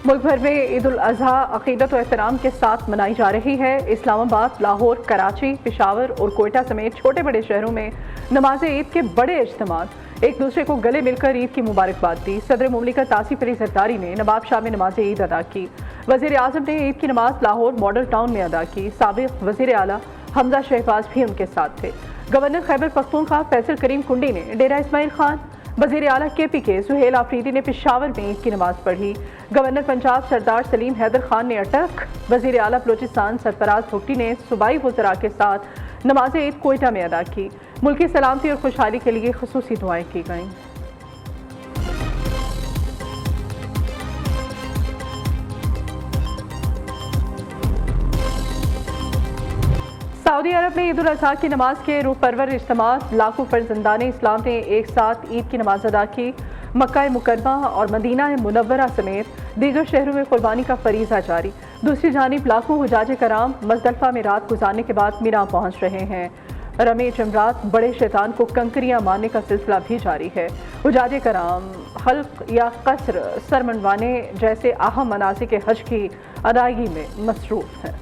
मुल्क भर में ईद उल अजहा अकीदत और एहतराम के साथ मनाई जा रही है। इस्लामाबाद, लाहौर, कराची, पेशावर और कोयटा समेत छोटे बड़े शहरों में नमाज ईद के बड़े इज्तिमात एक दूसरे को गले मिलकर ईद की मुबारकबाद दी। सदर मुमलिकत आसिफ अली जरदारी ने नवाब शाह में नमाज ईद अदा की। वज़ीर आज़म ने ईद की नमाज लाहौर मॉडल टाउन में अदा की। साबिक वज़ीर आला हमजा शहबाज भी उनके साथ थे। गवर्नर खैबर पख्तूनख्वा फैसल करीम कुंडी ने डेरा इस्माइल खान, वज़ीर आला KP के सुहेल आफरीदी ने पेशावर में ईद की नमाज पढ़ी। गवर्नर पंजाब सरदार सलीम हैदर खान ने अटक, वज़ीर आला बलोचिस्तान सरफराज भुट्टी ने सूबाई वज़रा के साथ नमाज ईद कोयटा में अदा की। मुल्की सलामती और खुशहाली के लिए खुसूसी दुआएं की गईं। सऊदी अरब में ईद उल अजहा की नमाज के रूह परवर इज्तिमात लाखों फर्जंदाने इस्लाम ने एक साथ ईद की नमाज अदा की। मक्का मुकरमा और मदीना मुनव्वरा समेत दीगर शहरों में कुर्बानी का फरीज़ा जारी। दूसरी जानिब लाखों हुजाज कराम मज़दलिफ़ा में रात गुजारने के बाद मिना पहुँच रहे हैं। रमे जमरात बड़े शैतान को कंकरियाँ मारने का सिलसिला भी जारी है। हुजाज कराम हल्क या कसर सर मनवाने जैसे अहम मनासिक के हज की अदायगी में मसरूफ़ हैं।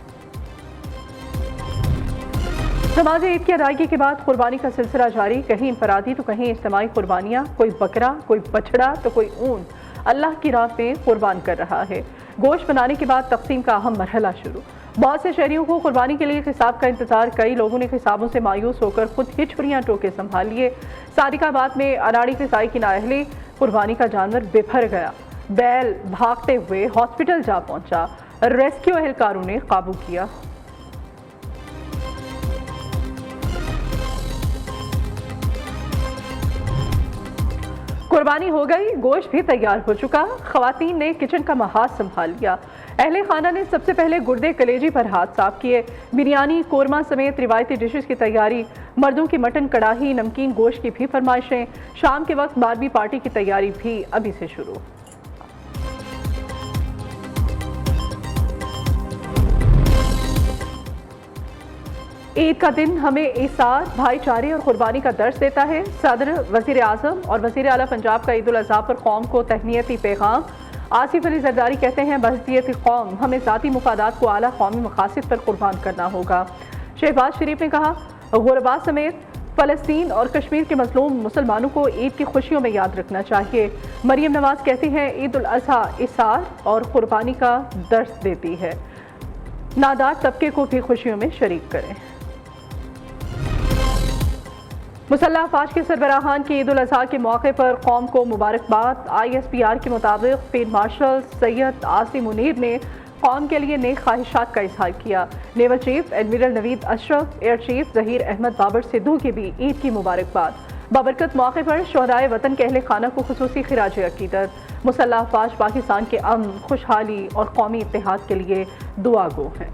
नमाज ईद की अदायगी के बाद कुर्बानी का सिलसिला जारी। कहीं इंफरादी तो कहीं इज्तिमाई कुर्बानियाँ, कोई बकरा, कोई बछड़ा तो कोई ऊन अल्लाह की राह में कुर्बान कर रहा है। गोश्त बनाने के बाद तकसीम का अहम मरहला शुरू। बहुत से शहरियों को कुर्बानी के लिए हिसाब का इंतजार। कई लोगों ने हिसाबों से मायूस होकर खुद ही छुरियाँ टोके संभाल लिए। सादिकाबाद में अनाड़ी क़िसाई की नाअहली, कुर्बानी का जानवर बेभर गया। बैल भागते हुए हॉस्पिटल जा पहुंचा। रेस्क्यू एहलकारों ने काबू किया। कुर्बानी हो गई, गोश्त भी तैयार हो चुका। खवातीन ने किचन का महाज संभाल लिया। अहले खाना ने सबसे पहले गुर्दे कलेजी पर हाथ साफ किए। बिरयानी, कोरमा समेत रिवायती डिशेस की तैयारी। मर्दों की मटन कड़ाही, नमकीन गोश्त की भी फरमाइशें। शाम के वक्त बारबी पार्टी की तैयारी भी अभी से शुरू। ईद का दिन हमें ईसार, भाईचारे और कुर्बानी का दर्स देता है। सदर, वज़ीर आज़म और वज़ीर आला पंजाब का ईद उल अज़हा पर कौम को तहनीती पैगाम। आसिफ अली जरदारी कहते हैं बहसियत कौम हमें ज़ाती मुफादात को आला कौमी मकासद पर कुर्बान करना होगा। शहबाज शरीफ ने कहा गुरबा समेत फ़लस्तीन और कश्मीर के मज़लूम मुसलमानों को ईद की खुशियों में याद रखना चाहिए। मरियम नवाज कहती हैं ईद उल अज़हा इसार और कुर्बानी का दर्स देती है। नादार तबके को भी खुशियों में शरीक करें। मुसल्लह अफवाज के सरबराहान की ईद उल अज़हा के मौके पर कौम को मुबारकबाद। ISPR के मुताबिक फील्ड मार्शल सैयद आसिम मुनीर ने कौम के लिए नेक ख्वाहिशात का इजहार किया। Naval chief admiral Naveed Ashraf, air chief Zaheer Ahmed Babar Sidhu की भी ईद की मुबारकबाद। बाबरकत मौके पर शोहदाए वतन के अहले खाना को खुसूसी खिराज अकीदत। मुसल्लह अफवाज पाकिस्तान के अमन, खुशहाली और कौमी इत्तेहाद के लिए दुआ गो हैं।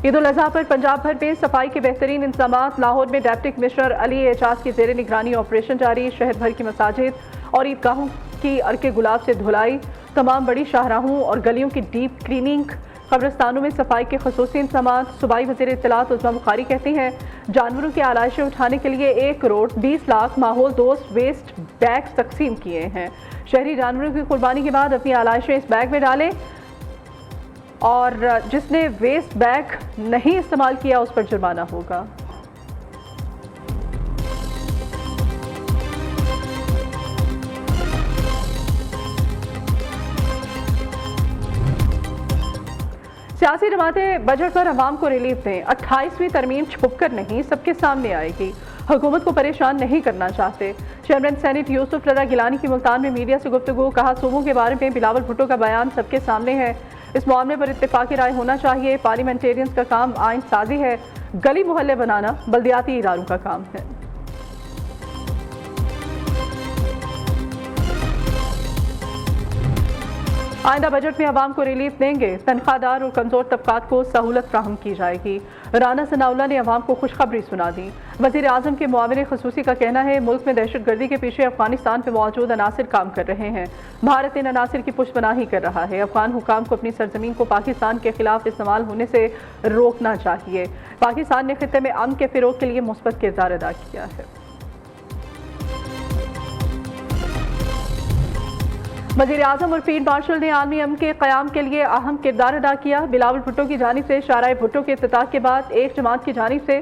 ईद उल अज़हा पर पंजाब भर में सफाई के बेहतरीन इंतजामात। लाहौर में डिप्टी कमिश्नर अली एजाज की ज़ेर निगरानी ऑपरेशन जारी। शहर भर की मसाजिद और ईदगाहों की अर्के गुलाब से धुलाई। तमाम बड़ी शाहराहों और गलियों की डीप क्लीनिंग। कब्रिस्तानों में सफाई के खसूसी इंतजामात। सूबाई वज़ीर इत्तलात उज़्मा बुखारी कहती हैं जानवरों की आलाइशें उठाने के लिए 1 करोड़ 20 लाख माहौल दोस्त वेस्ट बैग्स तकसीम किए हैं। शहरी जानवरों की कुर्बानी के बाद अपनी आलाइशें इस बैग में डालें और जिसने वेस्ट बैग नहीं इस्तेमाल किया उस पर जुर्माना होगा। सियासी जमातें बजट पर अवाम को रिलीफ दें। 28वीं तरमीम छुपकर नहीं, सबके सामने आएगी। हुकूमत को परेशान नहीं करना चाहते। चेयरमैन सेनेट यूसुफ रज़ा गिलानी की मुल्तान में मीडिया से गुफ्तगू। कहा सूबों के बारे में बिलावल भुट्टो का बयान सबके सामने है। इस मामले पर इत्तेफाकी राय होना चाहिए। पार्लियामेंटेरियंस का काम आइन साजी है, गली मोहल्ले बनाना बल्दियाती इदारों का काम है। आइंदा बजट में आवाम को रिलीफ देंगे। तनख्वाहदार और कमजोर तबकात को सहूलत फ्राहम की जाएगी। राना सनाउल्लाह ने आवाम को खुशखबरी सुना दी। वज़ीर आज़म के मुआविन खसूसी का कहना है मुल्क में दहशत गर्दी के पीछे अफगानिस्तान में मौजूद अनासिर काम कर रहे हैं। भारत इन अनासिर की पुष्पनाही कर रहा है। अफगान हुकाम को अपनी सरजमीन को पाकिस्तान के खिलाफ इस्तेमाल होने से रोकना चाहिए। पाकिस्तान ने खित्ते में अमन के फ़िरोग के लिए मुस्बत किरदार अदा किया है। वज़ीर आज़म और फील्ड मार्शल ने आलमी अमन के क़याम के लिए अहम किरदार अदा किया। बिलावल भुट्टो की जानिब से शाहराह भुट्टो के इफ्तिताह के बाद एक जमात की जानिब से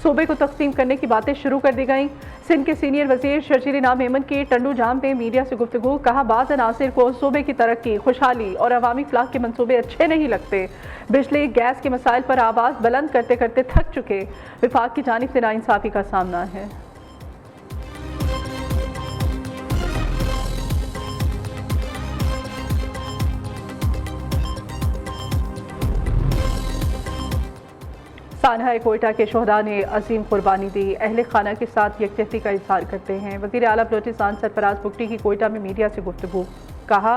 सूबे को तकसीम करने की बातें शुरू कर दी गईं। सिंध के सीनियर वज़ीर शर्जील इनाम मेमन की टंडू जाम में मीडिया से गुफ्तगू, कहा बाज़ अनासिर को सूबे की तरक्की, खुशहाली और अवामी फलाह के मंसूबे अच्छे नहीं लगते। बिजली गैस के मसाइल पर आवाज़ बुलंद करते करते थक चुके। विफाक की जानिब से नाइंसाफ़ी का सामना है। सानहा कोयटा के शोहदा ने अजीम कुर्बानी दी, अहले खाना के साथ यकजहती का इज़हार करते हैं। वज़ीर आला बलोचिस्तान सरफराज बुगटी की कोयटा में मीडिया से गुफ्तगू, कहा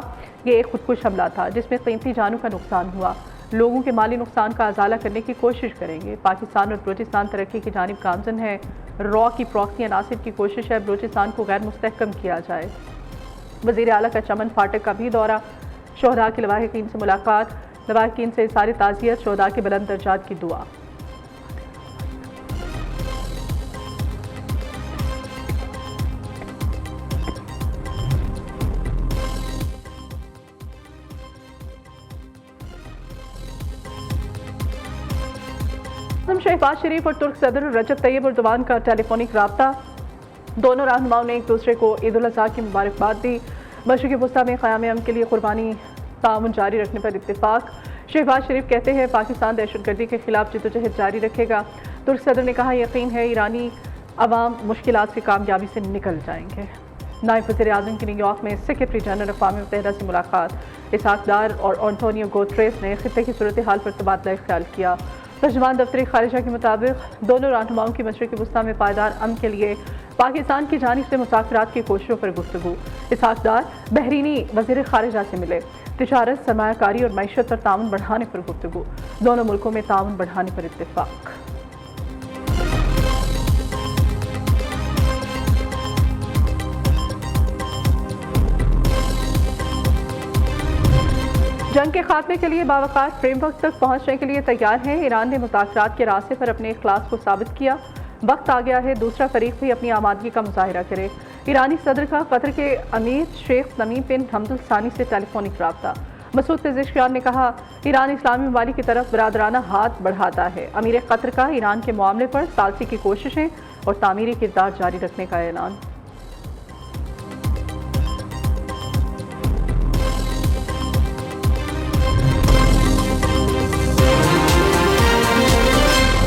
ये एक खुदकुश हमला था जिसमें कीमती जानों का नुकसान हुआ। लोगों के माली नुकसान का अजाला करने की कोशिश करेंगे। पाकिस्तान और बलोचिस्तान तरक्की की जानिब गामजन है। रॉ की प्रॉक्सी अनासिर की कोशिश है बलोचिस्तान को गैर मुस्तहकम किया जाए। वज़ीर आला का चमन फाटक का भी दौरा, शोहदा के लवाहिकीन से मुलाकात, लवाहिकीन से इज़हार ताज़ियत, शोहदा के बुलंद दर्जात की दुआ। शहबाज शरीफ और तुर्क सदर रजब तैयब एर्दोगान का टेलीफोनिक राब्ता, दोनों रहनुमाओं ने एक दूसरे को ईद उल अज़हा की मुबारकबाद दी। मशरिक़ी वस्ता में क़याम अमन के लिए कुर्बानी ताउन जारी रखने पर इत्तेफाक। शहबाज शरीफ कहते हैं पाकिस्तान दहशतगर्दी के खिलाफ जद्दोजहद जारी रखेगा। तुर्क सदर ने कहा यकीन है ईरानी अवाम मुश्किलात से कामयाबी से निकल जाएंगे। नायब वज़ीर आज़म की न्यूयॉर्क में सेक्रेटरी जनरल अक़वाम मुत्तहिदा से मुलाकात, इसहाक डार और एंटोनियो गुतेरेस ने खित्ते की सूरत हाल पर तबादला ख्याल किया। तर्जुमान दफ्तर खारिजा के मुताबिक दोनों रहनुमाओं की मशरिक़ी वस्ता में पायदार अमन के लिए पाकिस्तान की जानिब से मुज़ाकरात की कोशिशों पर गुफ्तगू। इसहाक डार बहरीनी वज़ीर खारिजा से मिले, तिजारत, सरमायाकारी और मईशत पर ताउन बढ़ाने पर गुफ्तगू, दोनों मुल्कों में ताउन बढ़ाने पर इत्तेफाक। जंग के खात्मे के लिए बावकार फ्रेमवर्क तक पहुंचने के लिए तैयार है। ईरान ने मुज़ाकरात के रास्ते पर अपने इखलास को साबित किया। वक्त आ गया है दूसरा फरीक भी अपनी आमादगी का मुजाहिरा करे। ईरानी सदर का कतर के अमीर शेख तमीम बिन हमद सानी से टेलीफोनिक राब्ता, मसूद पेज़ेशकियान ने कहा ईरान इस्लामी ममालिक की तरफ बरादराना हाथ बढ़ाता है। अमीर कतर का ईरान के मामले पर सालसी की कोशिशें और तामीरी किरदार जारी रखने का ऐलान।